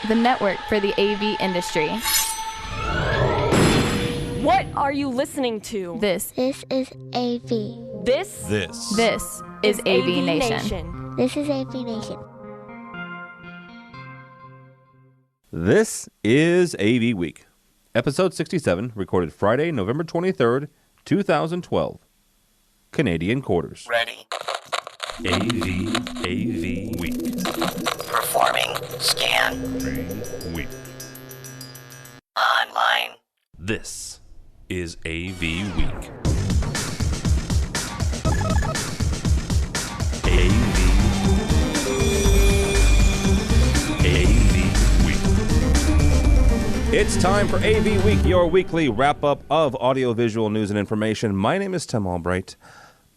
the network for the AV industry. What are you listening to? This is AV. This is AVNation. This is AVNation. This is AVWeek, episode 67, recorded Friday, November 23rd, 2012. Canadian Quarters. Ready. AVWeek. Performing scan. Week. Online. This is AVWeek. It's time for AV Week, your weekly wrap-up of audiovisual news and information. My name is Tim Albright.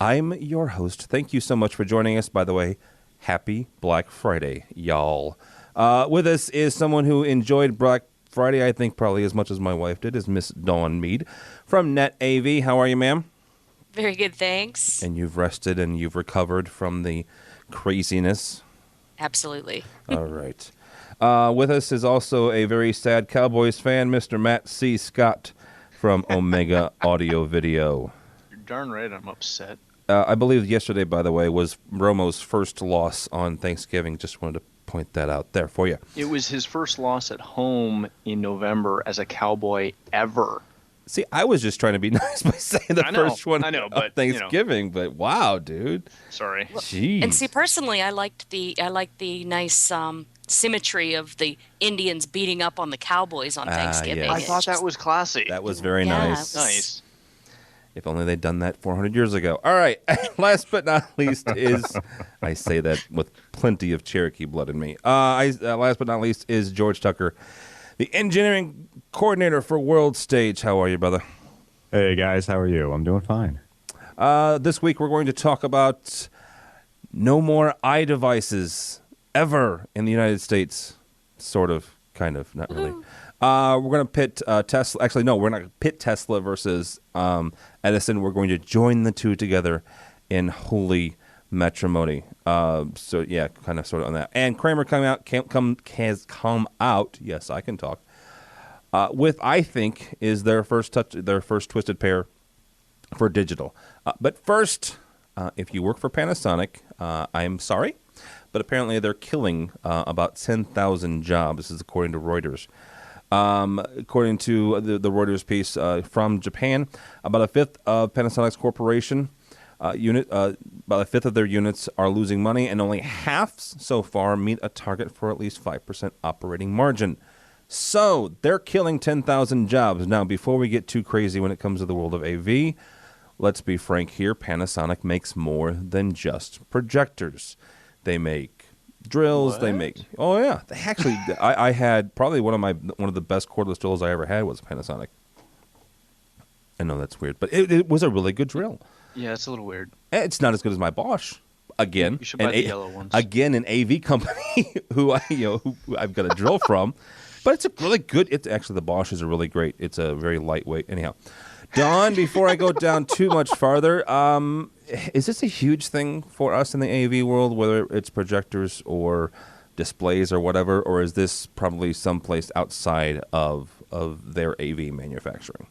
I'm your host. Thank you so much for joining us. By the way, happy Black Friday, y'all. With us is someone who enjoyed Black Friday, I think probably as much as my wife did, is Miss Dawn Meade from Net-AV. How are you, ma'am? Very good, thanks. And you've rested and you've recovered from the craziness? Absolutely. All right. With us is also a very sad Cowboys fan, Mr. Matt C. Scott from Omega Audio Video. You're darn right I'm upset. I believe yesterday, by the way, was Romo's first loss on Thanksgiving. Just wanted to point that out there for you. It was his first loss at home in November as a Cowboy ever. See, I was just trying to be nice by saying the first one on Thanksgiving, but wow, dude. Sorry. Jeez. And see, personally, I liked the nice symmetry of the Indians beating up on the Cowboys on Thanksgiving. Yes. I thought that was classy. That was very nice. Nice. If only they'd done that 400 years ago. All right. Last but not least is, I say that with plenty of Cherokee blood in me. Last but not least is George Tucker, the engineering coordinator for World Stage. How are you, brother? Hey, guys. How are you? I'm doing fine. This week we're going to talk about no more iDevices ever in the United States. Sort of, kind of, not really. We're going to pit Tesla. Actually, no, we're not going to pit Tesla versus Edison. We're going to join the two together in holy matrimony. So, yeah, kind of sort of on that. And Kramer has come out. Yes, I can talk. With, I think, is their first twisted pair for digital. But first, if you work for Panasonic, I'm sorry, but apparently they're killing about 10,000 jobs. This is according to Reuters. According to the Reuters piece from Japan, about a fifth of Panasonic's corporation about a fifth of their units are losing money, and only half so far meet a target for at least 5% operating margin. So they're killing 10,000 jobs. Now, before we get too crazy when it comes to the world of AV, let's be frank here. Panasonic makes more than just projectors. They make drills. What? They make. Oh yeah. They actually. I had probably one of the best cordless drills I ever had was a Panasonic. I know that's weird, but it was a really good drill. Yeah, it's a little weird. It's not as good as my Bosch. Again, You should buy the yellow ones. Again, an AV company who I've got a drill from, but it's a really good. It's actually the Bosch is a really great. It's a very lightweight. Anyhow, Don, before I go down too much farther, is this a huge thing for us in the AV world, whether it's projectors or displays or whatever, or is this probably someplace outside of their AV manufacturing?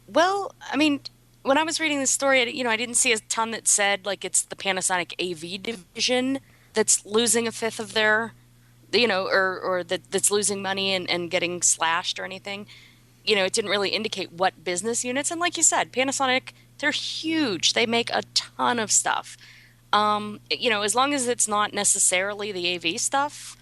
Well, I mean, when I was reading this story, I didn't see a ton that said like it's the Panasonic AV division that's losing a fifth of their, or that's losing money and getting slashed or anything. It didn't really indicate what business units. And like you said, Panasonic, they're huge. They make a ton of stuff. As long as it's not necessarily the AV stuff,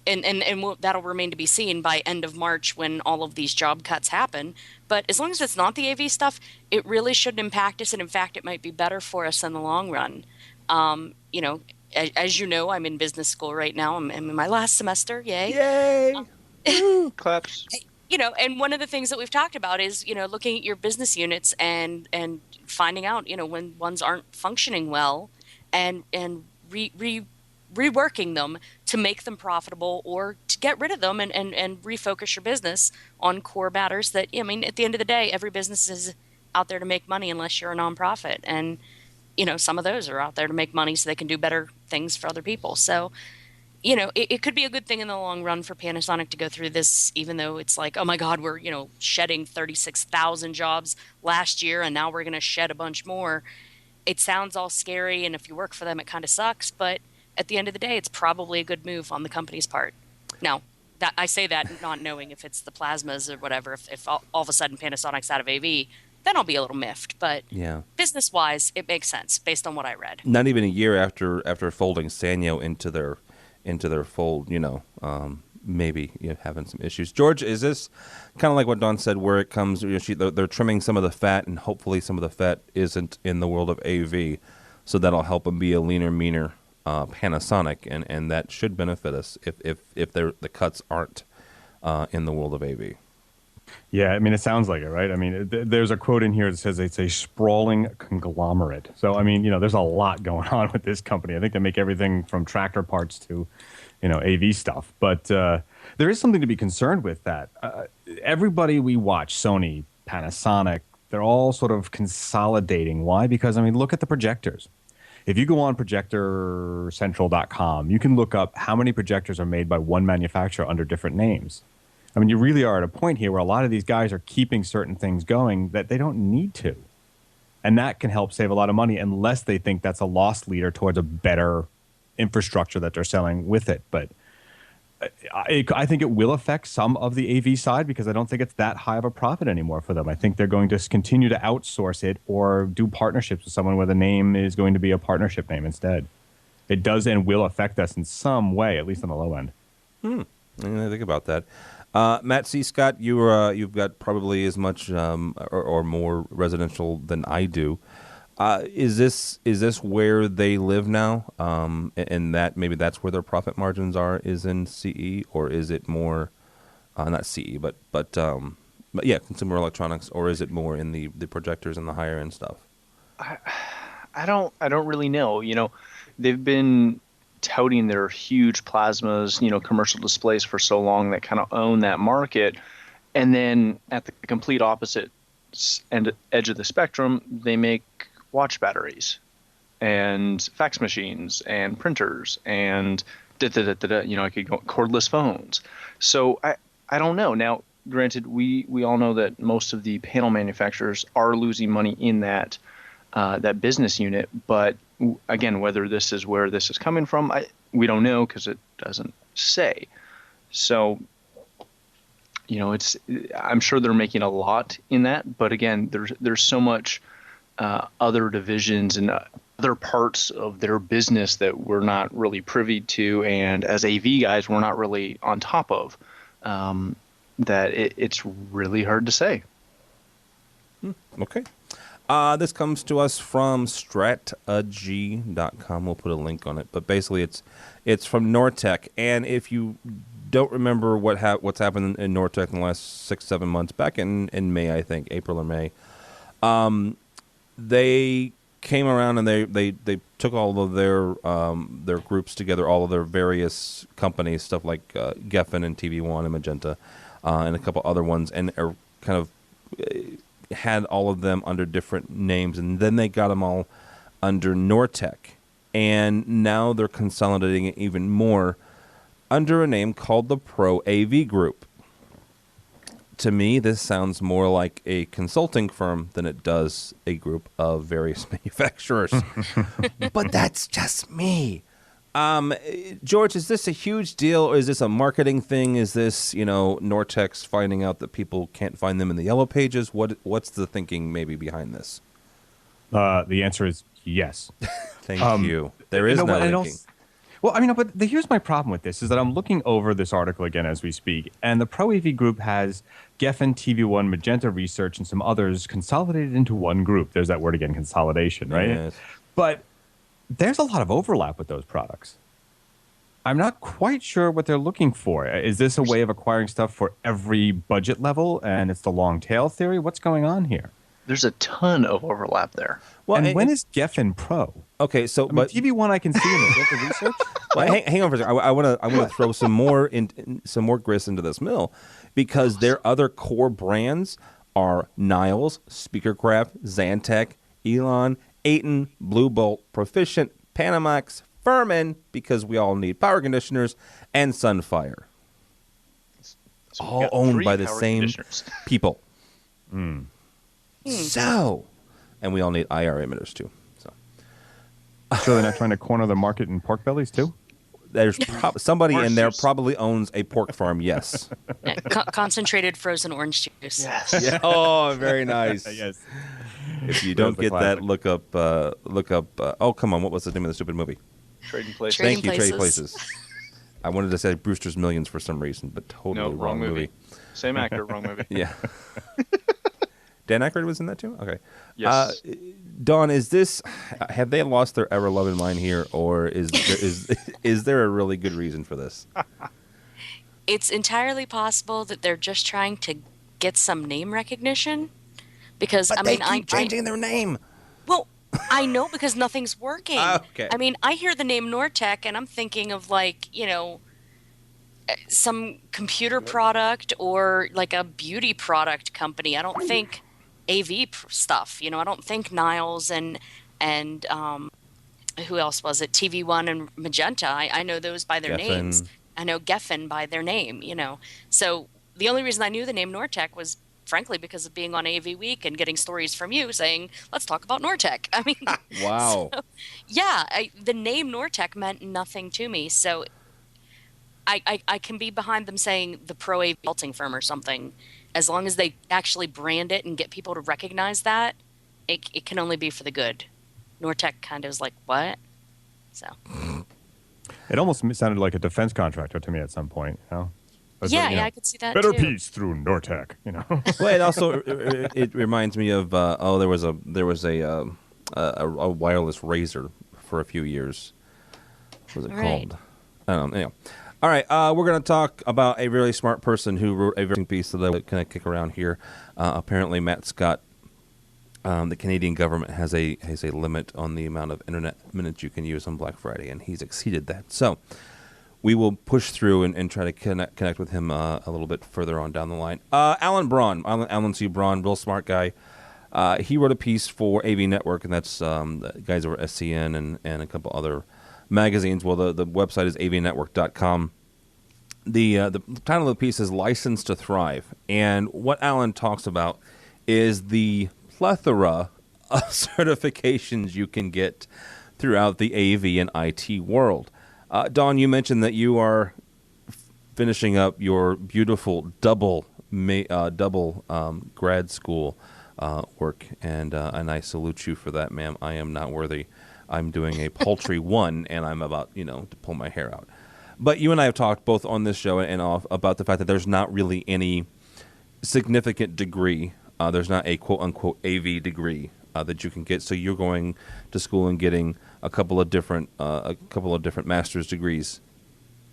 and that'll remain to be seen by end of March when all of these job cuts happen. But as long as it's not the AV stuff, it really shouldn't impact us. And in fact, it might be better for us in the long run. As you know, I'm in business school right now. I'm in my last semester. Yay. Yay. Claps. And one of the things that we've talked about is, looking at your business units and finding out, when ones aren't functioning well and reworking them to make them profitable or to get rid of them and refocus your business on core matters that, at the end of the day, every business is out there to make money unless you're a nonprofit. And, some of those are out there to make money so they can do better things for other people. So, it could be a good thing in the long run for Panasonic to go through this, even though it's like, oh my God, we're, shedding 36,000 jobs last year and now we're going to shed a bunch more. It sounds all scary, and if you work for them, it kind of sucks. But at the end of the day, it's probably a good move on the company's part. Now, I say that not knowing if it's the plasmas or whatever. If all of a sudden Panasonic's out of AV, then I'll be a little miffed. But business-wise, it makes sense based on what I read. Not even a year after folding Sanyo into their fold, maybe having some issues. George, is this kind of like what Dawn said, where it comes, they're trimming some of the fat, and hopefully some of the fat isn't in the world of AV, so that'll help them be a leaner, meaner Panasonic, and that should benefit us if the cuts aren't in the world of AV. Yeah, I mean, it sounds like it, right? I mean, there's a quote in here that says it's a sprawling conglomerate. So, I mean, there's a lot going on with this company. I think they make everything from tractor parts to, AV stuff. But there is something to be concerned with that. Everybody we watch, Sony, Panasonic, they're all sort of consolidating. Why? Because, I mean, look at the projectors. If you go on projectorcentral.com, you can look up how many projectors are made by one manufacturer under different names. I mean, you really are at a point here where a lot of these guys are keeping certain things going that they don't need to. And that can help save a lot of money unless they think that's a loss leader towards a better infrastructure that they're selling with it. But I think it will affect some of the AV side because I don't think it's that high of a profit anymore for them. I think they're going to continue to outsource it or do partnerships with someone where the name is going to be a partnership name instead. It does and will affect us in some way, at least on the low end. I didn't think about that. Matt C. Scott, you've got probably as much or more residential than I do. Is this where they live now? And that maybe that's where their profit margins is in CE, or is it more not CE, but yeah, consumer electronics, or is it more in the projectors and the higher end stuff? I don't really know. They've been touting their huge plasmas, commercial displays for so long that kind of own that market. And then at the complete opposite edge of the spectrum, they make watch batteries and fax machines and printers and I could go cordless phones. So I don't know. Now, granted, we all know that most of the panel manufacturers are losing money in that business unit, but again, whether this is where this is coming from, we don't know because it doesn't say. So, I'm sure they're making a lot in that, but again, there's so much other divisions and other parts of their business that we're not really privy to, and as AV guys, we're not really on top of. That it's really hard to say. Okay. This comes to us from strategy.com. We'll put a link on it, but basically it's from Nortek. And if you don't remember what's happened in Nortek in the last 6-7 months, back in May, I think, April or May, they came around and they took all of their groups together, all of their various companies, stuff like Geffen and TV1 and Magenta, and a couple other ones, and are kind of had all of them under different names, and then they got them all under Nortek, and now they're consolidating it even more under a name called the Pro AV Group. To me, this sounds more like a consulting firm than it does a group of various manufacturers. But that's just me. George, is this a huge deal, or is this a marketing thing? Is this, Nortek's finding out that people can't find them in the yellow pages? What's the thinking maybe behind this? The answer is yes. Thank you. There is no linking. But here's my problem with this, is that I'm looking over this article again as we speak, and the Pro AV Group has Geffen, TV1, Magenta Research, and some others consolidated into one group. There's that word again, consolidation, right? Yes. But there's a lot of overlap with those products. I'm not quite sure what they're looking for. Is this a way of acquiring stuff for every budget level, and it's the long tail theory? What's going on here? There's a ton of overlap there. Well, and when is Geffen Pro? Okay, so but TV1 I can see in the research. Well, hang on for a second. I want to throw some more grist into this mill, because their other core brands are Niles, Speakercraft, Xantech, Elon, Aiton, Blue Bolt, Proficient, Panamax, Furman because we all need power conditioners, and Sunfire. So we've All got owned 3 by the power same conditioners. people. So, and we all need IR emitters too. So they're not trying to corner the market in pork bellies too? There's somebody in there juice. probably owns a pork farm. Yes. Yeah, concentrated frozen orange juice. Yes. Yeah. Oh, very nice. Yes. If you don't the get that, classic. look up. Oh, come on! What was the name of the stupid movie? Trading places. Trading Thank you, Trading Places. Places. I wanted to say Brewster's Millions for some reason, but totally No, wrong movie. Same actor, wrong movie. Yeah. Dan Aykroyd was in that too. Okay. Yes. Dawn, have they lost their ever loving mind here, or is there a really good reason for this? It's entirely possible that they're just trying to get some name recognition. Because But I mean, they keep changing their name. well, I know because nothing's working. Okay. I mean, I hear the name Nortek and I'm thinking of like, some computer product or like a beauty product company. I don't think AV stuff. I don't think Niles and who else was it? TV1 and Magenta. I know those by their Geffen. names. I know Geffen by their name. So the only reason I knew the name Nortek was frankly because of being on AVWeek and getting stories from you saying, let's talk about Nortek. I mean, Wow. so, yeah, the name Nortek meant nothing to me. So I can be behind them saying the Pro AV belting firm or something. As long as they actually brand it and get people to recognize that, it can only be for the good. Nortek kind of is like, what? So. It almost sounded like a defense contractor to me at some point. Yeah, I could see that Better too. peace through Nortek. Well, it also it reminds me of there was a wireless razor for a few years. What was it Right. called? I don't know. Anyway. All right, we're going to talk about a really smart person who wrote a very interesting piece that I kind of kick around here. Apparently, Matt Scott, the Canadian government has a limit on the amount of internet minutes you can use on Black Friday, and he's exceeded that. So we will push through and try to connect with him a little bit further on down the line. Alan Brawn, Alan C. Brawn, real smart guy. He wrote a piece for AV Network, and that's the guys over at SCN and a couple other magazines. Well, the website is avnetwork.com. The title of the piece is License to Thrive. And what Alan talks about is the plethora of certifications you can get throughout the AV and IT world. Dawn, you mentioned that you are finishing up your beautiful double grad school work, and I salute you for that, ma'am. I am not worthy. I'm doing a paltry one, and I'm about to pull my hair out. But you and I have talked both on this show and off about the fact that there's not really any significant degree. There's not a quote unquote AV degree that you can get. So you're going to school and getting a couple of different master's degrees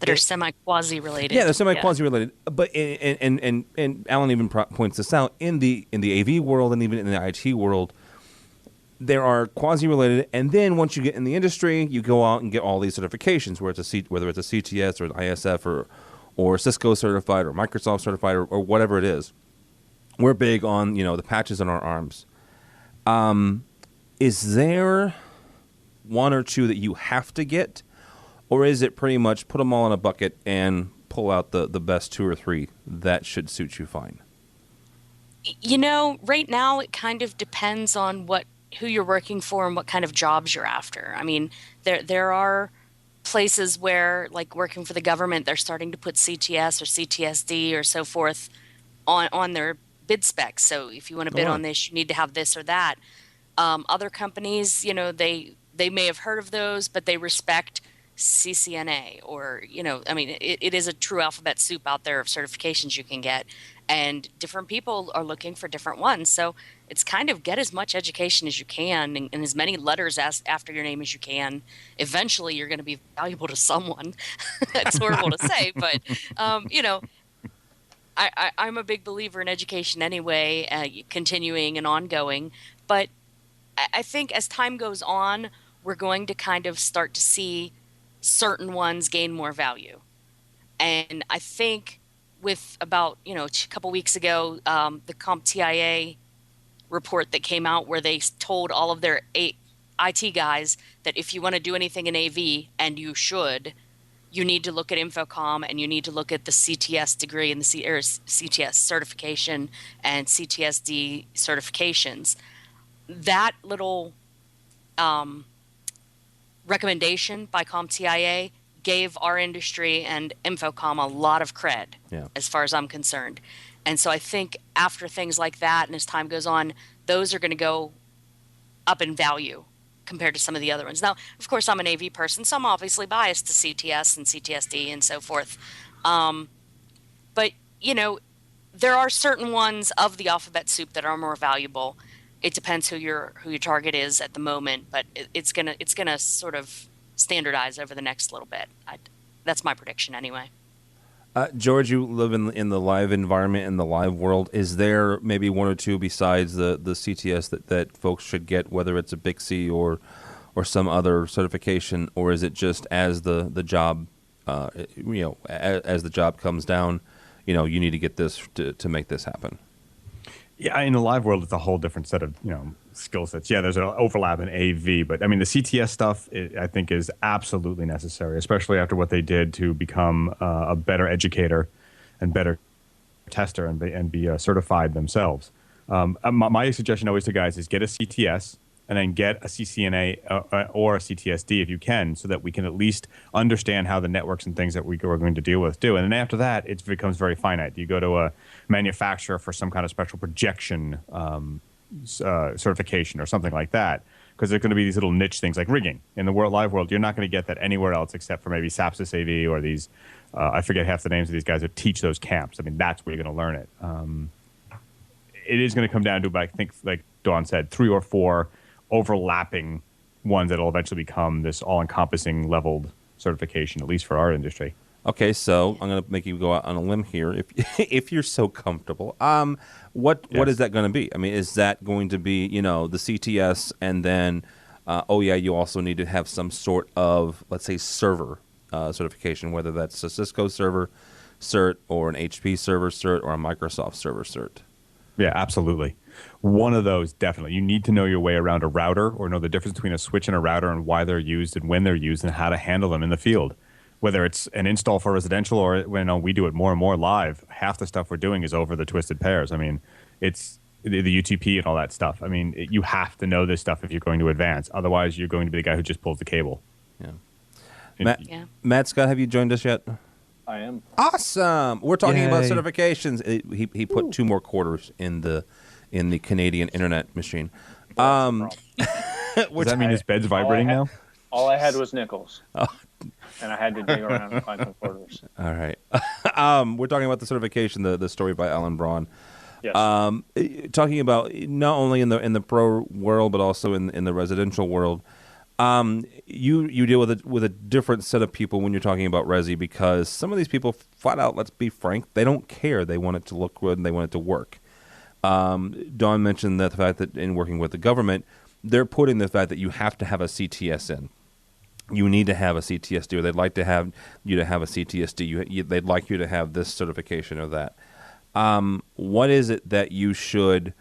That are semi-quasi related. Yeah, they're semi-quasi related. But and Alan even points this out in the AV world and even in the IT world. There are quasi-related, and then once you get in the industry, you go out and get all these certifications, whether it's a CTS or an ISF or Cisco certified or Microsoft certified or whatever it is. We're big on the patches on our arms. Is there one or two that you have to get, or is it pretty much put them all in a bucket and pull out the best two or three that should suit you fine? Right now it kind of depends on who you're working for and what kind of jobs you're after. I mean, there are places where, like working for the government, they're starting to put CTS or CTSD or so forth on their bid specs. So if you want to bid on this, you need to have this or that. Other companies, they may have heard of those, but they respect CCNA or, it is a true alphabet soup out there of certifications you can get. And different people are looking for different ones. So it's kind of get as much education as you can and as many letters after your name as you can. Eventually, you're going to be valuable to someone. That's horrible to say, but, I'm a big believer in education anyway, continuing and ongoing. But I think as time goes on, we're going to kind of start to see certain ones gain more value. And I think with about, a couple weeks ago, the CompTIA report that came out where they told all of their IT guys that if you want to do anything in AV, and you should, you need to look at Infocom and you need to look at the CTS degree and the CTS certification and CTSD certifications. That little recommendation by CompTIA gave our industry and Infocom a lot of cred, as far as I'm concerned. And so I think after things like that and as time goes on, those are going to go up in value compared to some of the other ones. Now, of course, I'm an AV person, so I'm obviously biased to CTS and CTSD and so forth. But, you know, there are certain ones of the alphabet soup that are more valuable. It depends who your target is at the moment, but it's gonna sort of standardize over the next little bit. That's my prediction anyway. George, you live in the live environment, in the live world. Is there maybe one or two besides the CTS that folks should get, whether it's a BICSI or some other certification, or is it just as the job, as the job comes down, you need to get this to make this happen? Yeah, in the live world, it's a whole different set of skill sets. Yeah, there's an overlap in AV, but I mean the CTS stuff I think is absolutely necessary, especially after what they did to become a better educator and better tester and be certified themselves. My suggestion always to guys is get a CTS and then get a CCNA or a CTSD if you can, so that we can at least understand how the networks and things that we're going to deal with do. And then after that, it becomes very finite. You go to a manufacturer for some kind of special projection certification or something like that, because there's going to be these little niche things like rigging. In the live world, you're not going to get that anywhere else except for maybe Sapsis AV or these, I forget half the names of these guys that teach those camps. I mean, that's where you're going to learn it. It is going to come down to, I think, like Dawn said, 3 or 4 overlapping ones that will eventually become this all-encompassing leveled certification, at least for our industry. Okay, so I'm going to make you go out on a limb here, if you're so comfortable. What is that going to be? I mean, is that going to be, the CTS, and then, you also need to have some sort of, let's say, server certification, whether that's a Cisco server cert or an HP server cert or a Microsoft server cert? Yeah, absolutely. One of those, definitely. You need to know your way around a router, or know the difference between a switch and a router and why they're used and when they're used and how to handle them in the field. Whether it's an install for residential or when we do it more and more live, half the stuff we're doing is over the twisted pairs. I mean, it's the UTP and all that stuff. I mean, you have to know this stuff if you're going to advance. Otherwise, you're going to be the guy who just pulls the cable. Yeah. Matt Scott, have you joined us yet? I am. Awesome. We're talking about certifications. He put 2 more quarters in the Canadian internet machine. Does that mean his bed's vibrating now? All I had was nickels. Oh. And I had to dig around and find some quarters. All right. We're talking about the certification, the story by Alan Brawn. Yes. Talking about not only in the pro world, but also in the residential world. You deal with a different set of people when you're talking about resi, because some of these people, flat out, let's be frank, they don't care. They want it to look good and they want it to work. Dawn mentioned that the fact that in working with the government, they're putting the fact that you have to have a CTS in. You need to have a CTSD, or they'd like to have you to have a CTSD. They'd like you to have this certification or that. What is it that you should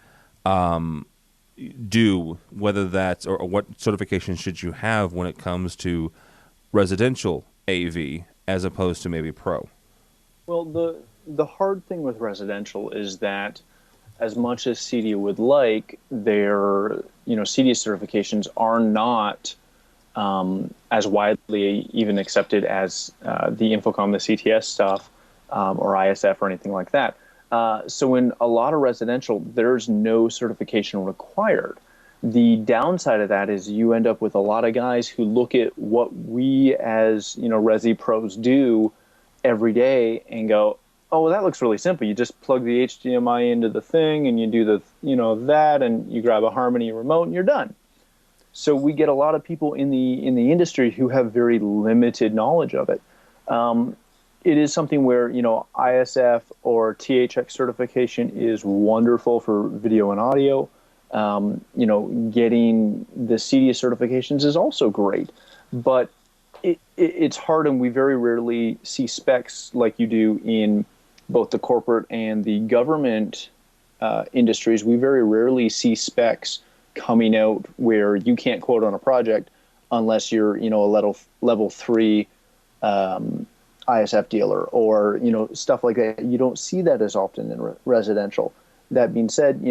do, whether that's, or what certification should you have when it comes to residential AV as opposed to maybe pro? Well, the hard thing with residential is that as much as CEDIA would like, their CEDIA certifications are not as widely even accepted as the Infocom, the CTS stuff, or ISF or anything like that. So in a lot of residential, there's no certification required. The downside of that is you end up with a lot of guys who look at what we as resi pros do every day and go, oh, well, that looks really simple. You just plug the HDMI into the thing and you do the that, and you grab a Harmony remote and you're done. So we get a lot of people in the industry who have very limited knowledge of it. It is something where ISF or THX certification is wonderful for video and audio. Getting the CEDIA certifications is also great, but it's hard, and we very rarely see specs like you do in both the corporate and the government industries. We very rarely see specs coming out where you can't quote on a project unless you're, a level 3 ISF dealer, or, stuff like that. You don't see that as often in residential. That being said,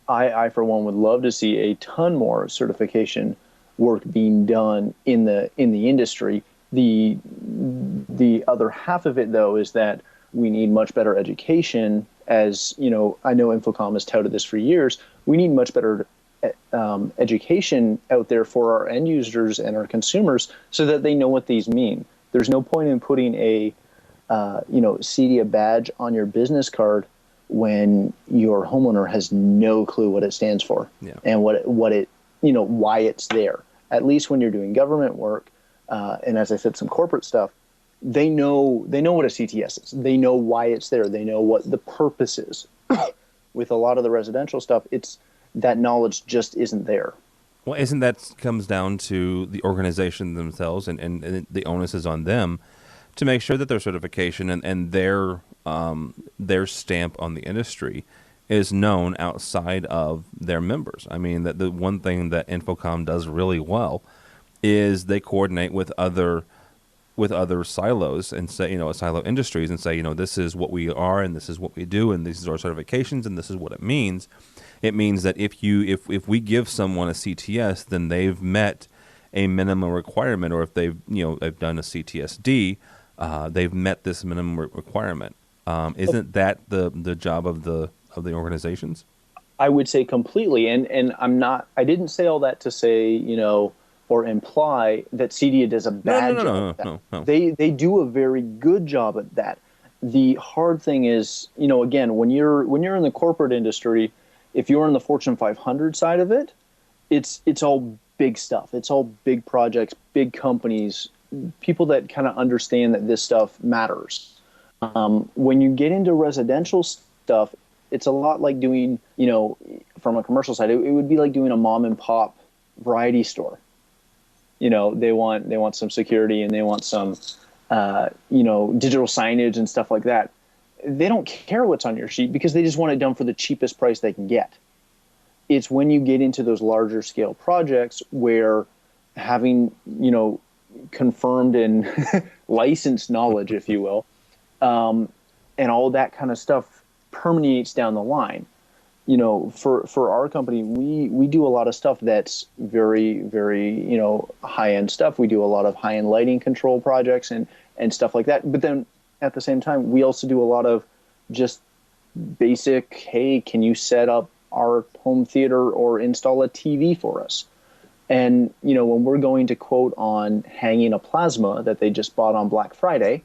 I for one would love to see a ton more certification work being done in the industry. The other half of it, though, is that we need much better education. As I know Infocom has touted this for years. We need much better education out there for our end users and our consumers, so that they know what these mean. There's no point in putting a CEDIA badge on your business card when your homeowner has no clue what it stands for, and what it why it's there. At least when you're doing government work, and as I said, some corporate stuff, they know what a CTS is. They know why it's there. They know what the purpose is. With a lot of the residential stuff, it's that knowledge just isn't there. Well, isn't that comes down to the organization themselves, and the onus is on them to make sure that their certification and their stamp on the industry is known outside of their members. I mean, that the one thing that Infocom does really well is they coordinate with other silos and say, silo industries, and say, this is what we are and this is what we do and these are our certifications and this is what it means. It means that if we give someone a CTS, then they've met a minimum requirement, or if they've done a CTSD, they've met this minimum requirement. Isn't that the job of the organizations? I would say completely, and I didn't say all that to say, or imply that CEDIA does a bad job. No. They do a very good job at that. The hard thing is, again, when you're in the corporate industry, if you're in the Fortune 500 side of it, it's all big stuff. It's all big projects, big companies, people that kind of understand that this stuff matters. When you get into residential stuff, it's a lot like doing, from a commercial side, it would be like doing a mom and pop variety store. They want some security and they want some, digital signage and stuff like that. They don't care what's on your sheet because they just want it done for the cheapest price they can get. It's when you get into those larger scale projects where having, confirmed and licensed knowledge, if you will, and all that kind of stuff permeates down the line. For our company, we do a lot of stuff that's very, very, high-end stuff. We do a lot of high-end lighting control projects and stuff like that. But then at the same time, we also do a lot of just basic, hey, can you set up our home theater or install a TV for us? And, when we're going to quote on hanging a plasma that they just bought on Black Friday,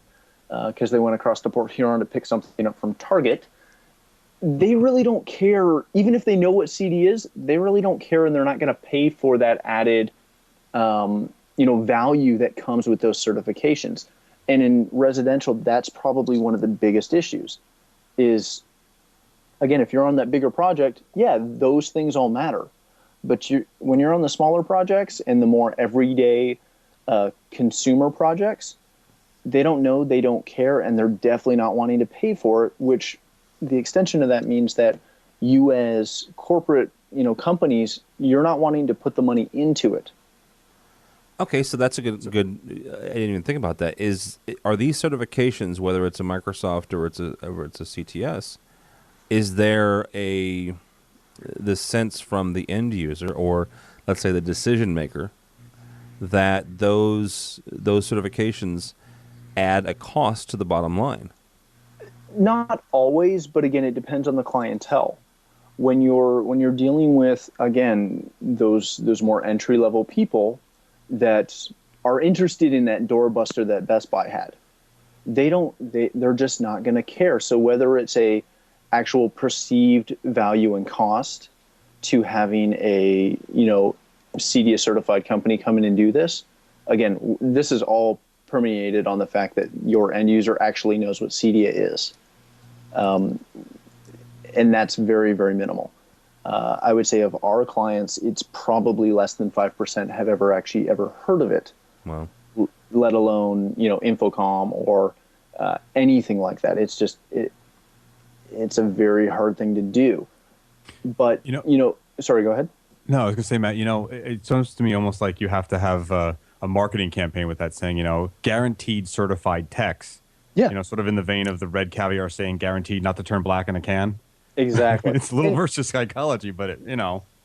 because they went across to Port Huron to pick something up from Target, they really don't care. Even if they know what CD is, they really don't care, and they're not going to pay for that added, value that comes with those certifications. And in residential, that's probably one of the biggest issues is, again, if you're on that bigger project, yeah, those things all matter. But when you're on the smaller projects and the more everyday consumer projects, they don't know, they don't care, and they're definitely not wanting to pay for it, which the extension of that means that you as corporate, companies, you're not wanting to put the money into it. Okay, so that's a good. I didn't even think about that. Are these certifications, whether it's a Microsoft or it's a CTS, is there the sense from the end user, or let's say the decision maker, that those certifications add a cost to the bottom line? Not always, but again, it depends on the clientele. When you're dealing with, again, those more entry level people that are interested in that doorbuster that Best Buy had, they're just not going to care. So whether it's a actual perceived value and cost to having a CEDIA certified company come in and do this, again, this is all permeated on the fact that your end user actually knows what CEDIA is. And that's very, very minimal. I would say of our clients, it's probably less than 5% have ever heard of it. Wow. Let alone, Infocom or anything like that. It's just, it's a very hard thing to do. But, Sorry, go ahead. No, I was going to say, Matt, it sounds to me almost like you have to have a marketing campaign with that saying, guaranteed certified techs. Yeah. Sort of in the vein of the red caviar saying guaranteed not to turn black in a can. Exactly. It's a little versus psychology, but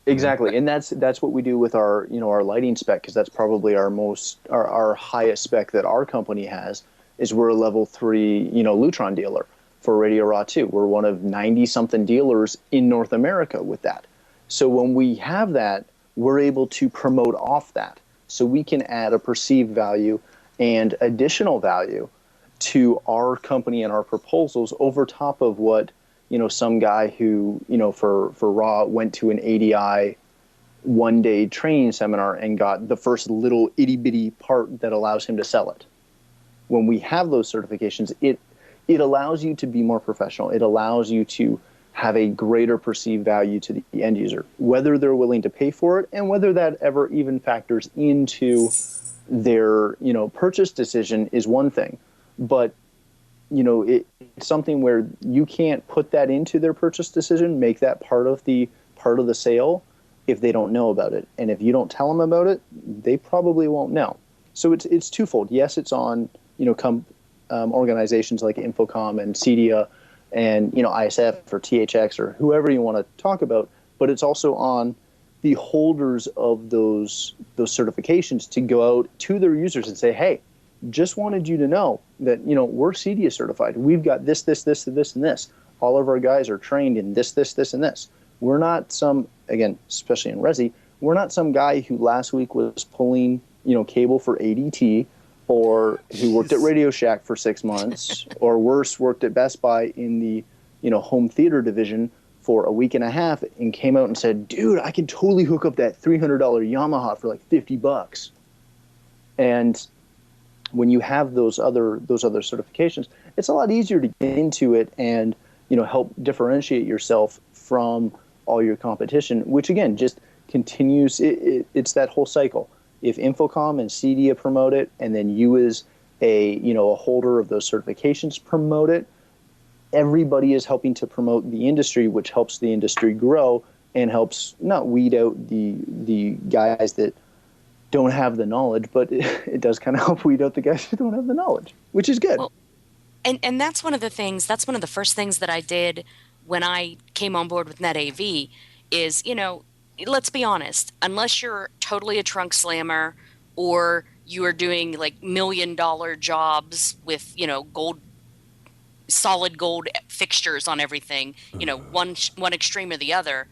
Exactly. And that's what we do with our, our lighting spec, because that's probably our highest spec that our company has, is we're a level 3, Lutron dealer for Radio Raw 2. We're one of 90-something dealers in North America with that. So when we have that, we're able to promote off that. So we can add a perceived value and additional value to our company and our proposals over top of what, some guy who, for Raw went to an ADI one-day training seminar and got the first little itty-bitty part that allows him to sell it. When we have those certifications, it allows you to be more professional. It allows you to have a greater perceived value to the end user, whether they're willing to pay for it and whether that ever even factors into their, purchase decision is one thing. But, it's something where you can't put that into their purchase decision, make that part of the sale if they don't know about it. And if you don't tell them about it, they probably won't know. So it's twofold. Yes, it's on, organizations like Infocom and CEDIA and, ISF or THX or whoever you want to talk about, but it's also on the holders of those certifications to go out to their users and say, hey, just wanted you to know that, we're CEDIA certified. We've got this, and this. All of our guys are trained in this, and this. We're not some, again, especially in Resi, we're not some guy who last week was pulling, cable for ADT, or who worked at Radio Shack for 6 months, or worse, worked at Best Buy in the, home theater division for a week and a half and came out and said, dude, I can totally hook up that $300 Yamaha for like $50. And when you have those other certifications, it's a lot easier to get into it and, help differentiate yourself from all your competition, which again, just continues. It's that whole cycle. If Infocom and CEDIA promote it, and then you as a holder of those certifications promote it, everybody is helping to promote the industry, which helps the industry grow and helps not weed out the guys that don't have the knowledge, but it does kind of help weed out the guys who don't have the knowledge, which is good. Well, and that's one of the first things that I did when I came on board with Net-AV is, let's be honest, unless you're totally a trunk slammer or you are doing like $1 million jobs with, solid gold fixtures on everything, one extreme or the other,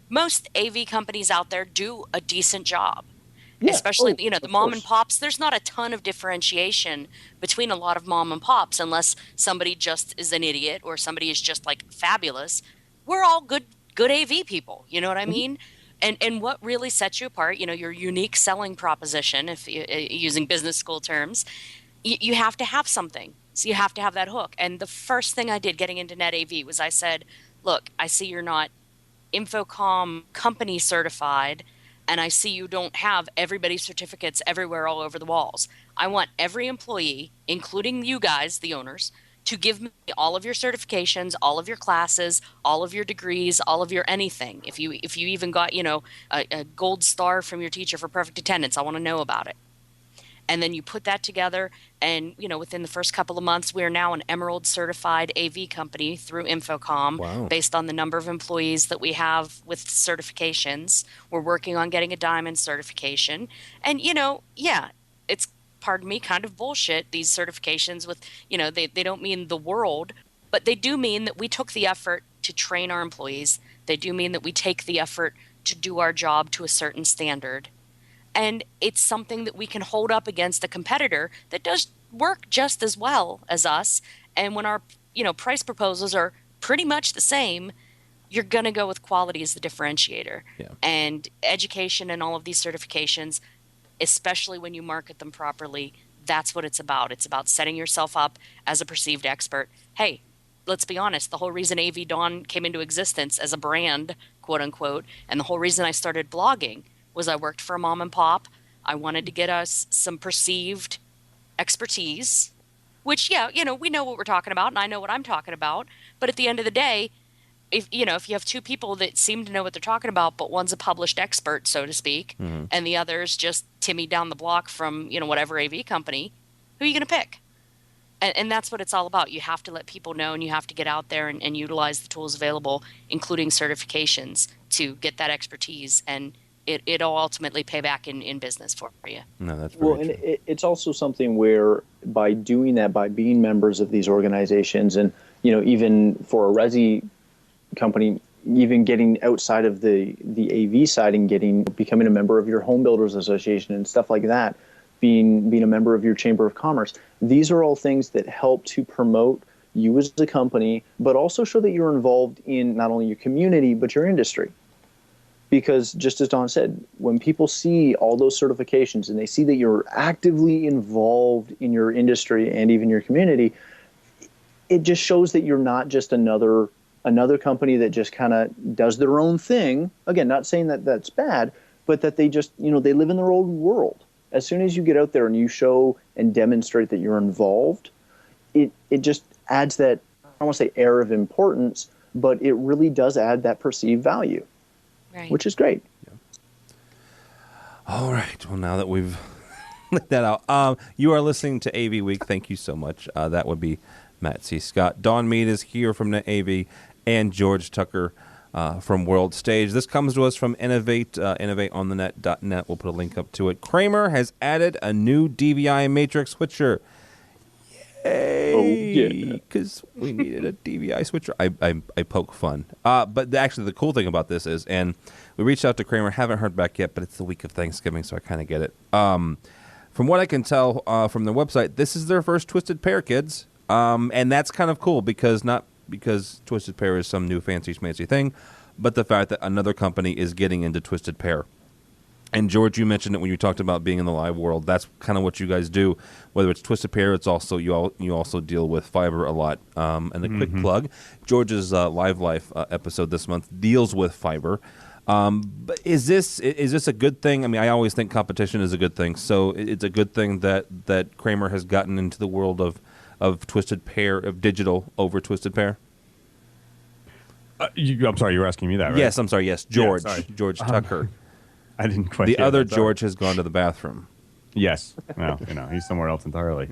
most AV companies out there do a decent job. Yeah. Especially, the mom and pops, there's not a ton of differentiation between a lot of mom and pops unless somebody just is an idiot or somebody is just like fabulous. We're all good AV people. You know what I mean? And what really sets you apart, your unique selling proposition, if using business school terms, you have to have something. So you have to have that hook. And the first thing I did getting into Net-AV was I said, look, I see you're not Infocom company certified, and I see you don't have everybody's certificates everywhere all over the walls. I want every employee, including you guys, the owners, to give me all of your certifications, all of your classes, all of your degrees, all of your anything. If you even got, a gold star from your teacher for perfect attendance, I want to know about it. And then you put that together, and within the first couple of months, we are now an Emerald certified AV company through Infocom. Wow. Based on the number of employees that we have with certifications. We're working on getting a Diamond certification, and it's, pardon me, kind of bullshit. These certifications with they don't mean the world, but they do mean that we took the effort to train our employees. They do mean that we take the effort to do our job to a certain standard. And it's something that we can hold up against a competitor that does work just as well as us. And when our, price proposals are pretty much the same, you're going to go with quality as the differentiator. Yeah. And education and all of these certifications, especially when you market them properly, that's what it's about. It's about setting yourself up as a perceived expert. Hey, let's be honest. The whole reason AV Dawn came into existence as a brand, quote unquote, and the whole reason I started blogging was I worked for a mom and pop. I wanted to get us some perceived expertise, which, we know what we're talking about, and I know what I'm talking about. But at the end of the day, if you have two people that seem to know what they're talking about, but one's a published expert, so to speak, and the other's just Timmy down the block from whatever AV company, who are you going to pick? And that's what it's all about. You have to let people know, and you have to get out there and utilize the tools available, including certifications, to get that expertise, and it'll ultimately pay back in business for you. No, that's very true. And it's also something where by doing that, by being members of these organizations, and even for a resi company, even getting outside of the AV side and becoming a member of your home builders association and stuff like that, being a member of your chamber of commerce, these are all things that help to promote you as a company, but also show that you're involved in not only your community but your industry. Because just as Don said, when people see all those certifications and they see that you're actively involved in your industry and even your community, it just shows that you're not just another company that just kind of does their own thing. Again, not saying that that's bad, but that they just, they live in their own world. As soon as you get out there and you show and demonstrate that you're involved, it just adds that, I don't want to say air of importance, but it really does add that perceived value, right, which is great. Yeah. All right. Well, now that we've let that out, you are listening to AV Week. Thank you so much. That would be Matt C. Scott. Don Meade is here from Net-AV, and George Tucker from World Stage. This comes to us from Innovate, innovateonthenet.net. We'll put a link up to it. Kramer has added a new DVI matrix switcher. Yay! Oh, yeah. Because we needed a DVI switcher. I poke fun. But actually, the cool thing about this is, and we reached out to Kramer, haven't heard back yet, but it's the week of Thanksgiving, so I kind of get it. From what I can tell from their website, this is their first Twisted Pair, kids. And that's kind of cool because Twisted Pair is some new fancy schmancy thing, but the fact that another company is getting into Twisted Pair. And George, you mentioned it when you talked about being in the live world. That's kind of what you guys do. Whether it's Twisted Pair, it's also you also deal with fiber a lot. And a quick plug: George's Live Life episode this month deals with fiber. But is this a good thing? I mean, I always think competition is a good thing. So it's a good thing that Kramer has gotten into the world of Twisted Pair, of digital over Twisted Pair. I'm sorry, you were asking me that, right? Yes, I'm sorry. Yes, George. Yeah, George Tucker. I didn't quite. The other George has gone to the bathroom. Yes. No, he's somewhere else entirely.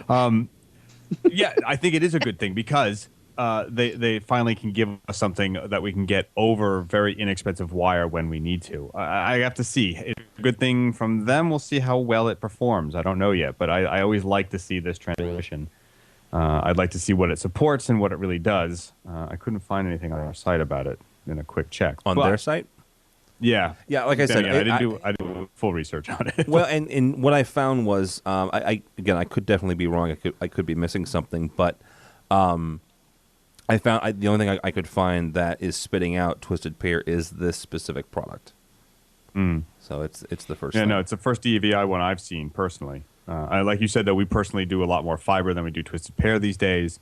Yeah, I think it is a good thing because they finally can give us something that we can get over very inexpensive wire when we need to. I have to see. It's a good thing from them. We'll see how well it performs. I don't know yet, but I always like to see this transition. I'd like to see what it supports and what it really does. I couldn't find anything on our site about it in a quick check. On their site? Yeah. Yeah, like I said, I did full research on it. Well, and what I found was, I could definitely be wrong. I could be missing something, but I found the only thing I could find that is spitting out Twisted Pair is this specific product. So it's the first. Yeah, thing. No, it's the first DVI one I've seen personally. Like you said, though, we personally do a lot more fiber than we do Twisted Pair these days,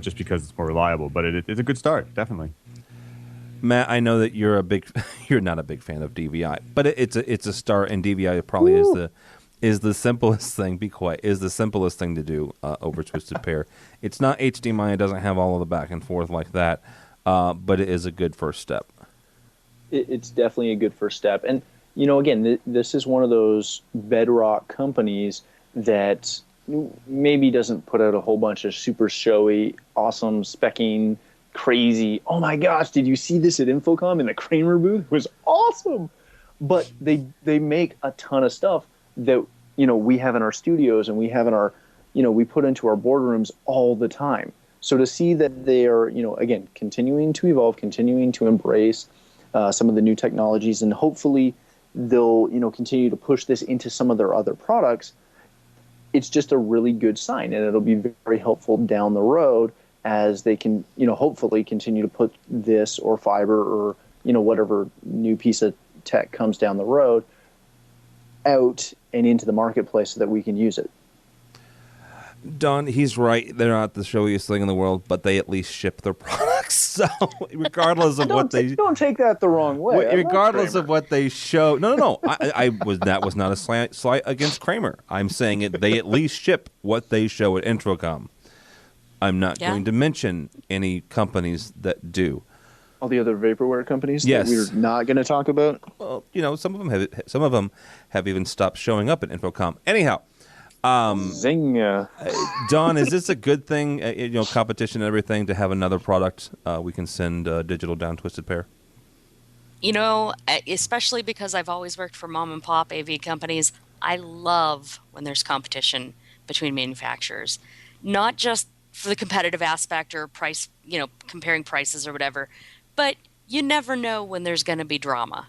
just because it's more reliable. But it's a good start, definitely. Matt, I know that you're not a big fan of DVI, but it's a start, and DVI probably is the simplest thing. Be quiet. Is the simplest thing to do over Twisted Pair. It's not HDMI. It doesn't have all of the back and forth like that, but it is a good first step. It's definitely a good first step, and again, this is one of those bedrock companies that maybe doesn't put out a whole bunch of super showy, awesome specking, crazy, oh my gosh, did you see this at Infocom in the Kramer booth? It was awesome. But they make a ton of stuff that we have in our studios and we have in our we put into our boardrooms all the time. So to see that they are again continuing to evolve, continuing to embrace some of the new technologies, and hopefully they'll continue to push this into some of their other products, it's just a really good sign, and it'll be very helpful down the road as they can, hopefully continue to put this or fiber or, whatever new piece of tech comes down the road out and into the marketplace so that we can use it. Don, he's right. They're not the showiest thing in the world, but they at least ship their products. So regardless of what they... Don't take that the wrong way. Regardless of what they show... No. That was not a slight against Kramer. I'm saying they at least ship what they show at Infocom. I'm not going to mention any companies that do. All the other vaporware companies Yes. that we're not going to talk about? Well, some of them have even stopped showing up at Infocom. Anyhow, Zing. Don, is this a good thing, competition and everything, to have another product we can send digital down Twisted Pair? Especially because I've always worked for mom and pop AV companies, I love when there's competition between manufacturers. Not just for the competitive aspect or price, comparing prices or whatever, but you never know when there's going to be drama.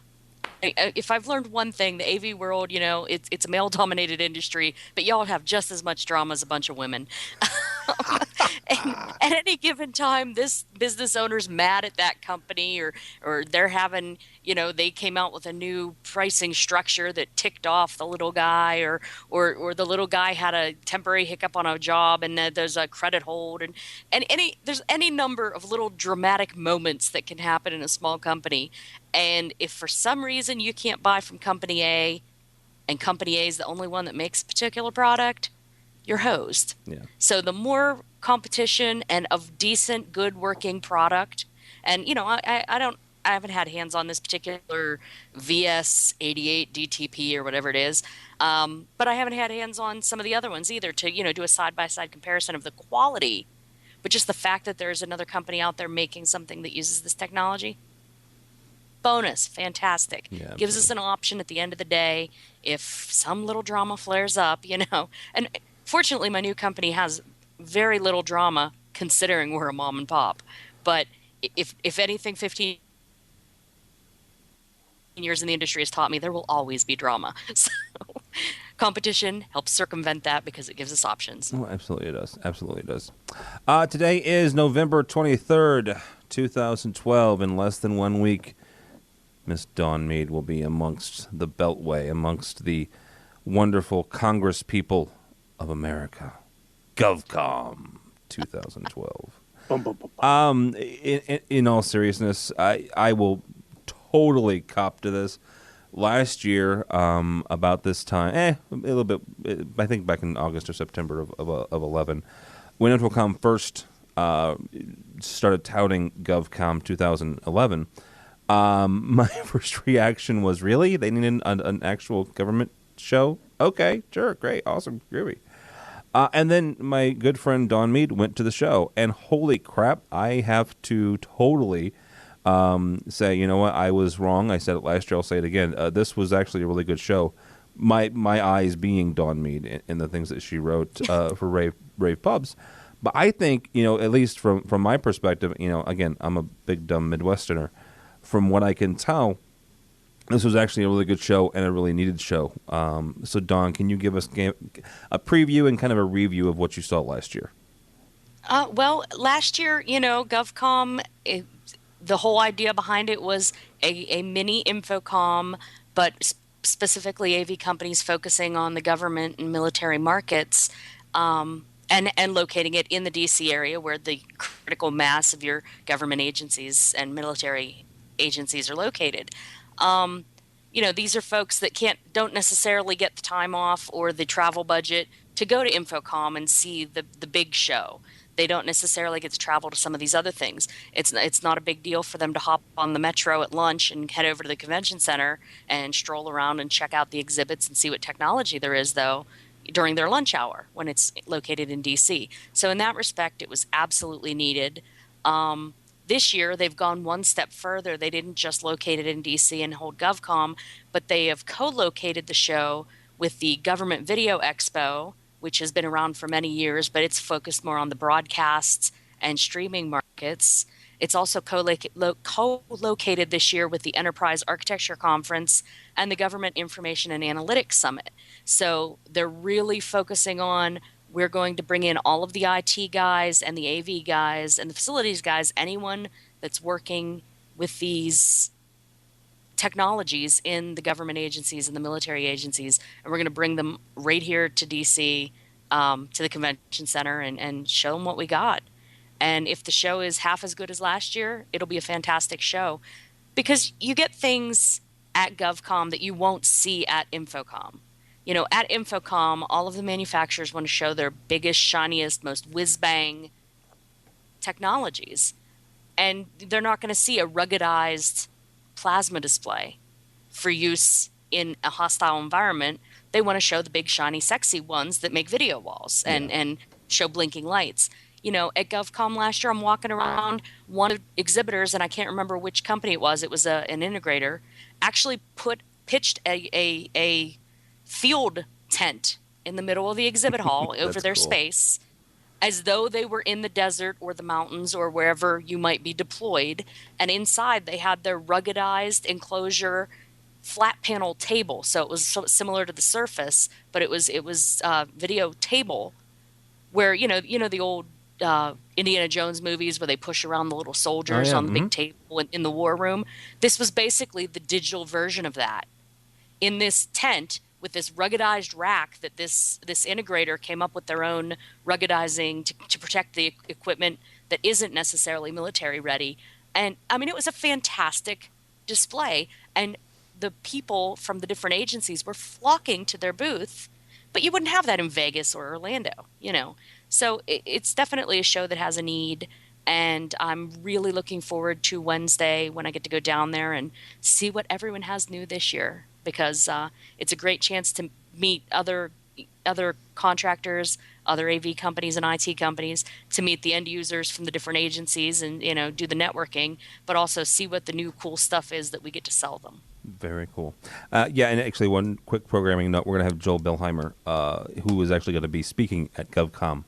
If I've learned one thing, the AV world, it's a male-dominated industry, but y'all have just as much drama as a bunch of women. And at any given time, this business owner's mad at that company, or they're having, they came out with a new pricing structure that ticked off the little guy, or the little guy had a temporary hiccup on a job and there's a credit hold, and there's any number of little dramatic moments that can happen in a small company. And if for some reason you can't buy from company A, and company A is the only one that makes a particular product, you're hosed. Yeah. So the more competition and of decent, good working product, and I haven't had hands on this particular VS88 DTP or whatever it is, but I haven't had hands on some of the other ones either to do a side by side comparison of the quality, but just the fact that there's another company out there making something that uses this technology. Bonus, fantastic. Yeah, gives us an option at the end of the day if some little drama flares up, and fortunately my new company has very little drama considering we're a mom and pop, but if anything, 15 years in the industry has taught me there will always be drama. So competition helps circumvent that because it gives us options. Oh, absolutely it does. Absolutely it does. Today is November 23rd, 2012. In less than 1 week, Miss Dawn Meade will be amongst the Beltway, amongst the wonderful Congress people of America. GovCom 2012. In all seriousness, I will totally cop to this. Last year, about this time, a little bit, I think back in August or September of 11, when Infocom first started touting GovCom 2011, my first reaction was, really? They needed an actual government show? Okay, sure, great, awesome, groovy. And then my good friend Dawn Meade went to the show, and holy crap, I have to totally say, you know what, I was wrong. I said it last year, I'll say it again. This was actually a really good show. My eyes being Dawn Meade and the things that she wrote for Rave Pubs. But I think, at least from my perspective, again, I'm a big dumb Midwesterner. From what I can tell, this was actually a really good show and a really needed show. So, Dawn, can you give us a preview and kind of a review of what you saw last year? Well, last year, GovCom, the whole idea behind it was a mini Infocom, but specifically AV companies focusing on the government and military markets, and locating it in the D.C. area where the critical mass of your government agencies and military agencies are located. These are folks that don't necessarily get the time off or the travel budget to go to Infocom and see the big show. They don't necessarily get to travel to some of these other things. It's not a big deal for them to hop on the metro at lunch and head over to the convention center and stroll around and check out the exhibits and see what technology there is, though, during their lunch hour when it's located in D.C. So in that respect, it was absolutely needed. This year, they've gone one step further. They didn't just locate it in D.C. and hold GovCom, but they have co-located the show with the Government Video Expo, which has been around for many years, but it's focused more on the broadcasts and streaming markets. It's also co-located this year with the Enterprise Architecture Conference and the Government Information and Analytics Summit. So they're really focusing on, we're going to bring in all of the IT guys and the AV guys and the facilities guys, anyone that's working with these technologies in the government agencies and the military agencies, and we're going to bring them right here to DC, to the convention center, and show them what we got. And if the show is half as good as last year, it'll be a fantastic show, because you get things at GovCom that you won't see at Infocom. At Infocom, all of the manufacturers want to show their biggest, shiniest, most whiz-bang technologies. and they're not going to see a ruggedized plasma display for use in a hostile environment. They want to show the big, shiny, sexy ones that make video walls and show blinking lights. At GovCon last year, I'm walking around, one of the exhibitors, and I can't remember which company it was an integrator, actually pitched a field tent in the middle of the exhibit hall over their space, as though they were in the desert or the mountains or wherever you might be deployed. And inside they had their ruggedized enclosure flat panel table. So it was similar to the Surface, but it was video table where, the old Indiana Jones movies where they push around the little soldiers on the big table in the war room. This was basically the digital version of that. In this tent, with this ruggedized rack that this integrator came up with their own ruggedizing to protect the equipment that isn't necessarily military ready. And I mean, it was a fantastic display, and the people from the different agencies were flocking to their booth, but you wouldn't have that in Vegas or Orlando, So it's definitely a show that has a need, and I'm really looking forward to Wednesday when I get to go down there and see what everyone has new this year, because it's a great chance to meet other contractors, other AV companies and IT companies, to meet the end users from the different agencies and, do the networking, but also see what the new cool stuff is that we get to sell them. Very cool. And actually one quick programming note, we're going to have Joel Billheimer, who is actually going to be speaking at GovCom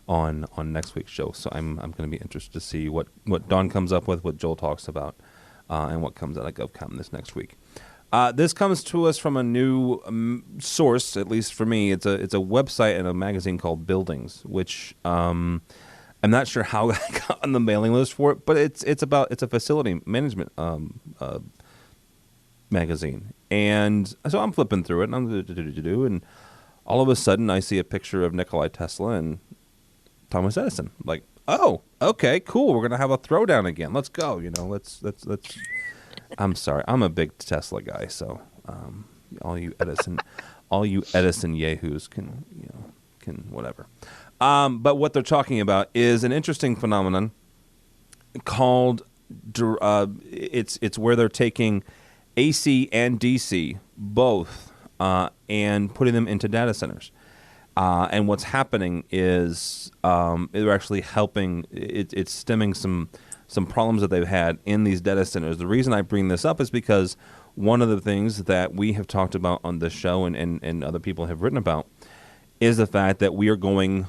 on next week's show. So I'm going to be interested to see what Don comes up with, what Joel talks about, and what comes out of GovCom this next week. This comes to us from a new source, at least for me. It's a website and a magazine called Buildings, which I'm not sure how I got on the mailing list for it, but it's a facility management magazine. And so I'm flipping through it, and and all of a sudden I see a picture of Nikola Tesla and Thomas Edison. Like, oh, okay, cool. We're gonna have a throwdown again. Let's go. Let's. I'm sorry, I'm a big Tesla guy, so all you Edison yahoos can whatever. But what they're talking about is an interesting phenomenon called it's where they're taking AC and DC both and putting them into data centers. And what's happening is they're actually helping. It's stemming some problems that they've had in these data centers. The reason I bring this up is because one of the things that we have talked about on this show and other people have written about is the fact that we are going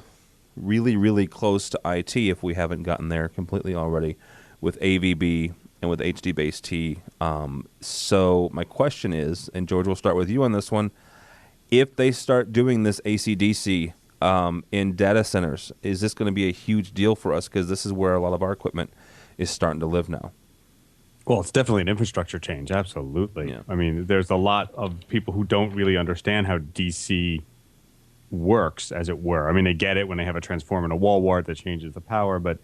really, really close to IT, if we haven't gotten there completely already, with AVB and with HD-based T. So my question is, and George, we'll start with you on this one, if they start doing this AC-DC in data centers, is this going to be a huge deal for us? Because this is where a lot of our equipment is starting to live now. Well, it's definitely an infrastructure change. Absolutely. Yeah. I mean, there's a lot of people who don't really understand how DC works, as it were. I mean, they get it when they have a transformer and a wall wart that changes the power, but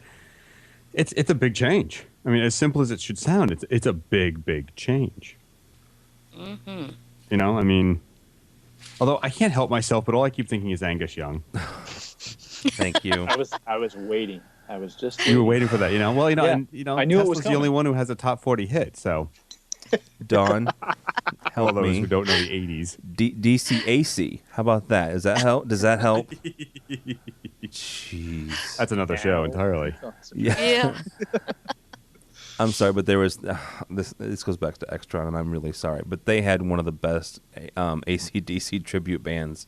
it's a big change. I mean, as simple as it should sound, it's a big change. Mm-hmm. I mean, although I can't help myself, but all I keep thinking is Angus Young. Thank you. I was waiting. I was just. You were waiting for that, Well, yeah. and I knew Tesla's it was the only one who has a top 40 hit. So, Don, help all those me. who don't know the 80s. DCAC. How about that? Does that help? Jeez, that's another show entirely. Yeah. I'm sorry, but there was this goes back to Extron, and I'm really sorry, but they had one of the best AC/DC tribute bands.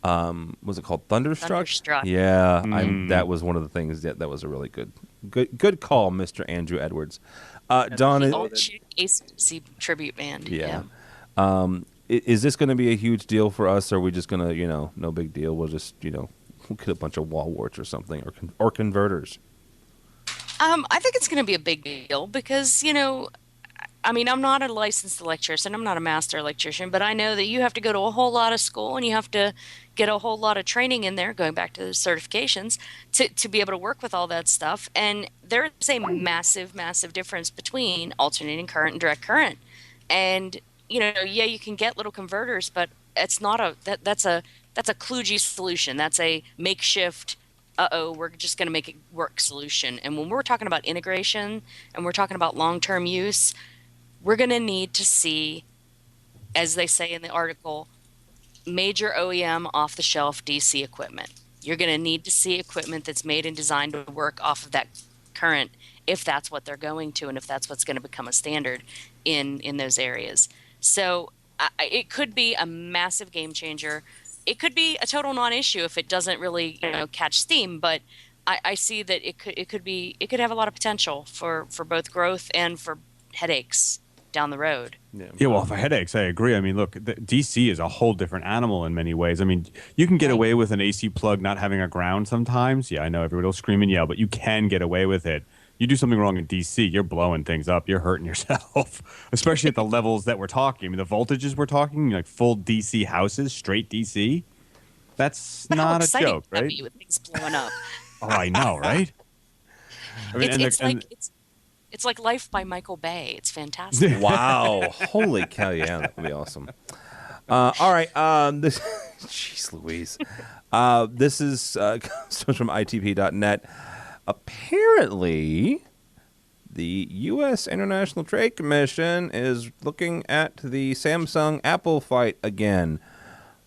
Was it called Thunderstruck? Thunderstruck. Yeah, that was one of the things. That was a really good call, Mr. Andrew Edwards. Don, AC tribute band. Yeah. Is this going to be a huge deal for us, or are we just going to, no big deal? We'll just, we'll get a bunch of wall warts or something, or converters. I think it's going to be a big deal because, I mean, I'm not a licensed electrician. I'm not a master electrician, but I know that you have to go to a whole lot of school and you have to get a whole lot of training in there, going back to the certifications, to be able to work with all that stuff. And there is a massive, massive difference between alternating current and direct current. And, you can get little converters, but it's not that's a kludgy solution. That's a makeshift we're just going to make it work solution. And when we're talking about integration and we're talking about long-term use, we're going to need to see, as they say in the article, major OEM off-the-shelf DC equipment. You're going to need to see equipment that's made and designed to work off of that current, if that's what they're going to and if that's what's going to become a standard in those areas. So it could be a massive game changer. It could be a total non-issue if it doesn't really catch steam, but I see that it could have a lot of potential for both growth and for headaches down the road. Yeah, well, for headaches, I agree. I mean, look, DC is a whole different animal in many ways. I mean, you can get away with an AC plug not having a ground sometimes. Yeah, I know everybody will scream and yell, but you can get away with it. You do something wrong in DC, you're blowing things up. You're hurting yourself, especially at the levels that we're talking. I mean, the voltages we're talking, like full DC houses, straight DC. That's not a joke, right? Be with things blowing up. Oh, I know, right? I mean, it's like Life by Michael Bay. It's fantastic. Wow. Holy cow, yeah, that would be awesome. All right. This, jeez Louise. This is comes from ITP.net. Apparently, the U.S. International Trade Commission is looking at the Samsung-Apple fight again.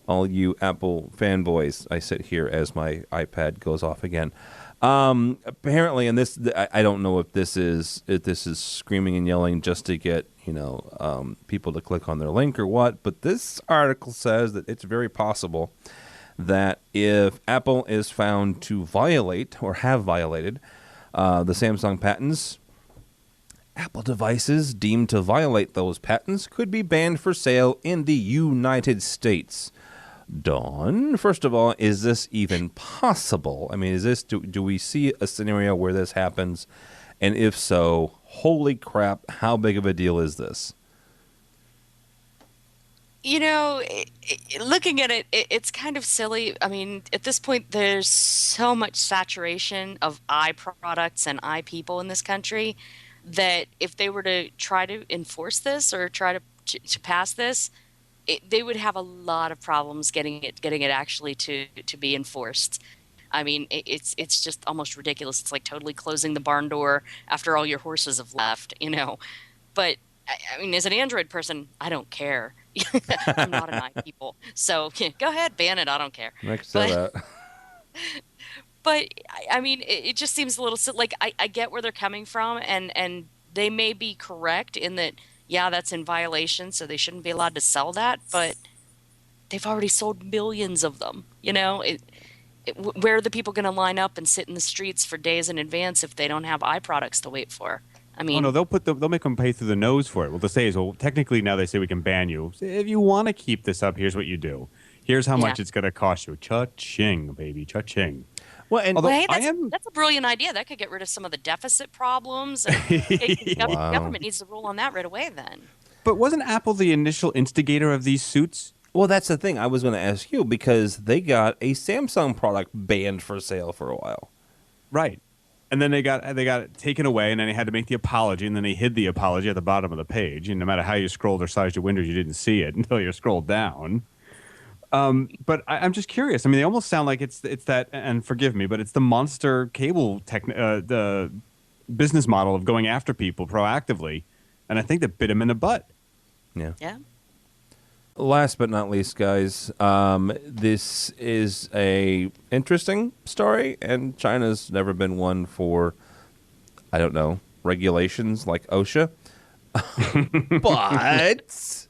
All you Apple fanboys, I sit here as my iPad goes off again. Apparently, and this, I don't know if this is screaming and yelling just to get people to click on their link or what, but this article says that it's very possible that if Apple is found to violate or have violated the Samsung patents, Apple devices deemed to violate those patents could be banned for sale in the United States. Dawn, first of all, is this even possible? I mean, do we see a scenario where this happens? And if so, holy crap, how big of a deal is this? Looking at it, it's kind of silly. I mean, at this point, there's so much saturation of products and people in this country that if they were to try to enforce this or try to pass this, they would have a lot of problems getting it actually to be enforced. I mean, it's just almost ridiculous. It's like totally closing the barn door after all your horses have left, But I mean, as an Android person, I don't care. I'm not an people, so go ahead, ban it. I don't care. But I mean, it just seems a little like I get where they're coming from, and they may be correct in that. Yeah, that's in violation, so they shouldn't be allowed to sell that. But they've already sold millions of them. Where are the people going to line up and sit in the streets for days in advance if they don't have products to wait for? I mean, they'll make them pay through the nose for it. What they say is, well, technically now they say we can ban you. If you want to keep this up, here's what you do. Here's how much it's going to cost you. Cha-ching, baby, cha-ching. Well, and that's a brilliant idea. That could get rid of some of the deficit problems. The government needs to rule on that right away then. But wasn't Apple the initial instigator of these suits? Well, that's the thing I was going to ask you, because they got a Samsung product banned for sale for a while. Right. And then they got it taken away, and then they had to make the apology, and then they hid the apology at the bottom of the page. And no matter how you scrolled or sized your windows, you didn't see it until you scrolled down. But I'm just curious. I mean, they almost sound like it's that, and forgive me, but it's the monster cable the business model of going after people proactively, and I think that bit them in the butt. Yeah. Yeah. Last but not least, guys, this is a interesting story, and China's never been one for, I don't know, regulations like OSHA. But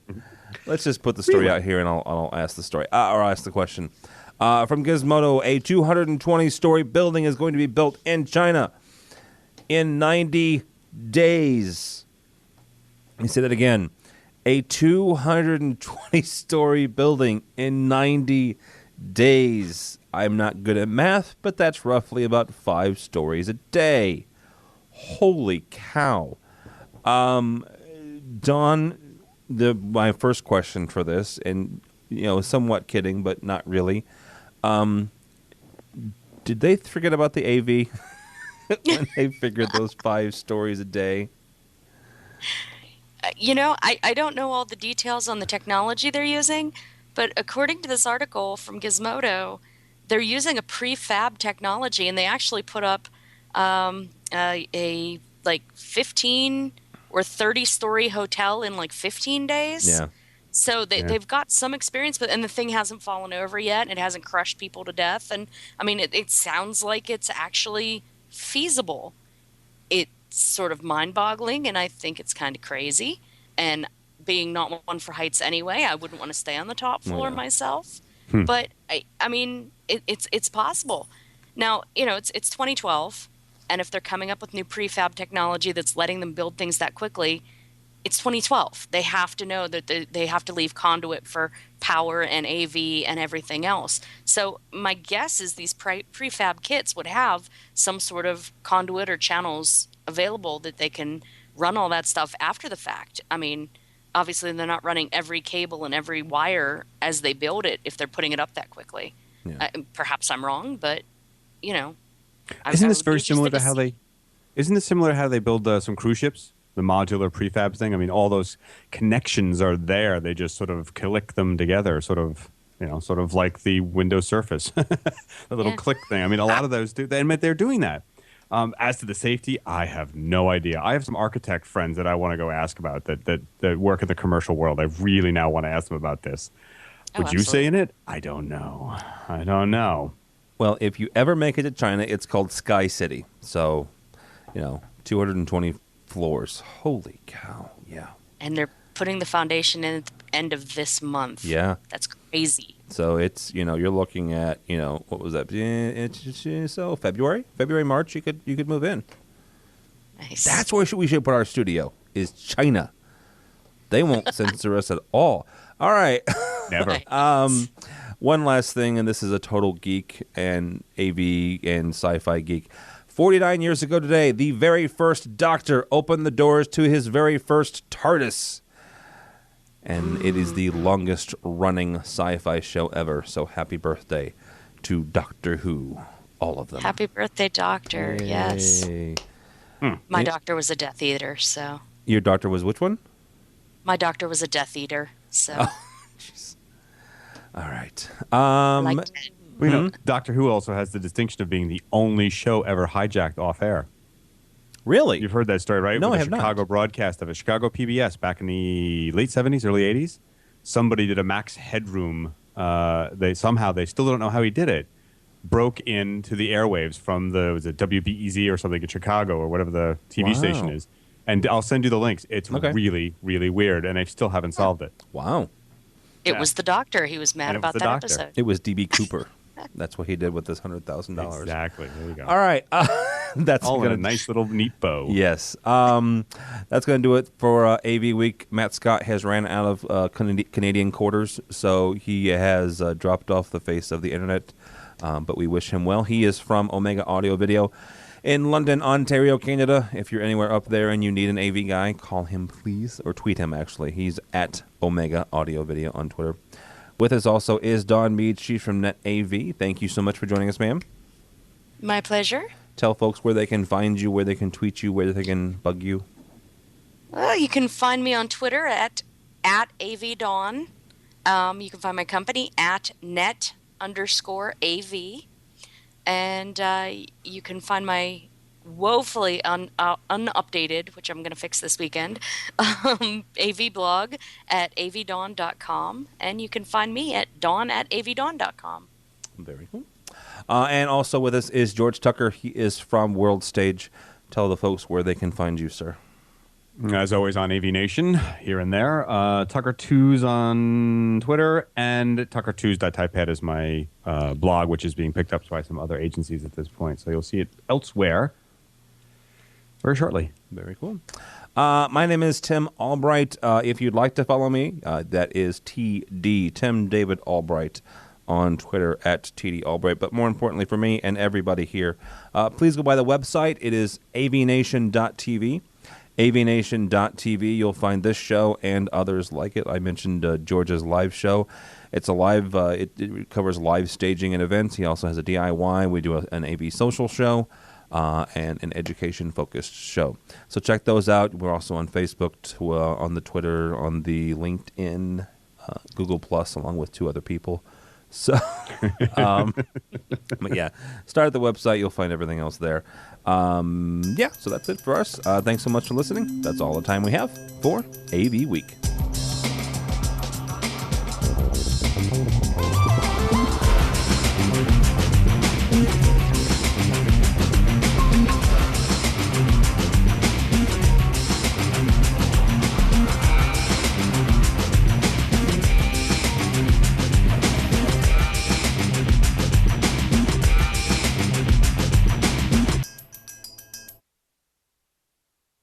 let's just put the story out here, and I'll ask the story, or ask the question. From Gizmodo, a 220-story building is going to be built in China in 90 days. Let me say that again. A 220-story building in 90 days. I'm not good at math, but that's roughly about 5 stories a day. Holy cow. Don, my first question for this, and somewhat kidding, but not really. Did they forget about the AV when they figured those 5 stories a day? I don't know all the details on the technology they're using, but according to this article from Gizmodo, they're using a prefab technology, and they actually put up a like 15 or 30-story hotel in like 15 days. Yeah. So they've got some experience, and the thing hasn't fallen over yet. It hasn't crushed people to death. And I mean, it sounds like it's actually feasible. It's sort of mind-boggling, and I think it's kind of crazy. And being not one for heights anyway, I wouldn't want to stay on the top floor myself. But I mean, it's possible. Now, it's 2012, and if they're coming up with new prefab technology that's letting them build things that quickly, it's 2012. They have to know that they have to leave conduit for power and AV and everything else. So my guess is these prefab kits would have some sort of conduit or channels available that they can run all that stuff after the fact. I mean, obviously they're not running every cable and every wire as they build it if they're putting it up that quickly. Yeah. Perhaps I'm wrong, but isn't this very similar to how they? Isn't this similar to how they build some cruise ships? The modular prefab thing. I mean, all those connections are there. They just sort of click them together, sort of like the Windows Surface, the little click thing. I mean, a lot of those do. They admit they're doing that. As to the safety, I have no idea. I have some architect friends that I want to go ask about that work in the commercial world. I really now want to ask them about this. Would you say in it? I don't know. Well, if you ever make it to China, it's called Sky City. So, 220 floors. Holy cow. Yeah. And they're putting the foundation in at the end of this month. Yeah. That's crazy. So it's, you're looking at, what was that? So February, March, you could move in. Nice. That's where we should put our studio, is China. They won't censor us at all. All right. Never. One last thing, and this is a total geek and AV and sci-fi geek. 49 years ago today, the very first Doctor opened the doors to his very first TARDIS. And it is the longest running sci-fi show ever. So happy birthday to Doctor Who, all of them. Happy birthday, Doctor. Yay. Yes. My doctor was a Death Eater, so. Your doctor was which one? My doctor was a Death Eater, so. Oh, jeez. All right. Doctor Who also has the distinction of being the only show ever hijacked off air. Really? You've heard that story, right? No, With I have Chicago broadcast of a Chicago PBS back in the late 70s, early 80s. Somebody did a max headroom. They still don't know how he did it. Broke into the airwaves from was it WBEZ or something in Chicago or whatever the TV station is. And I'll send you the links. It's really, really weird, and they still haven't solved it. Wow. It was the doctor. He was mad about that episode. It was D.B. Cooper. That's what he did with this $100,000. Exactly. There you go. All right. That's all in a nice little neat bow. Yes. That's going to do it for AV Week. Matt Scott has ran out of Canadian quarters, so he has dropped off the face of the internet. But we wish him well. He is from Omega Audio Video in London, Ontario, Canada. If you're anywhere up there and you need an AV guy, call him, please, or tweet him, actually. He's at Omega Audio Video on Twitter. With us also is Dawn Meade. She's from Net-AV. Thank you so much for joining us, ma'am. My pleasure. Tell folks where they can find you, where they can tweet you, where they can bug you. Well, you can find me on Twitter at AVDawn. You can find my company at net_AV. And you can find my woefully unupdated, which I'm going to fix this weekend, AV blog at avdawn.com. And you can find me at dawn@avdawn.com. Very cool. And also with us is George Tucker. He is from World Stage. Tell the folks where they can find you, sir. As always on AVNation, here and there. Tucker2s on Twitter, and Tucker2s.typepad is my blog, which is being picked up by some other agencies at this point. So you'll see it elsewhere very shortly. Very cool. My name is Tim Albright. If you'd like to follow me, that is TD, Tim David Albright, on Twitter at TD Albright. But more importantly for me and everybody here, please go by the website. It is avnation.tv. avnation.tv. You'll find this show and others like it. I mentioned George's live show. It's a live, it covers live staging and events. He also has a DIY. We do an AV social show and an education-focused show. So check those out. We're also on Facebook, on the Twitter, on the LinkedIn, Google+, along with 2 other people. So, but yeah, start at the website. You'll find everything else there. Yeah, so that's it for us. Thanks so much for listening. That's all the time we have for AV Week.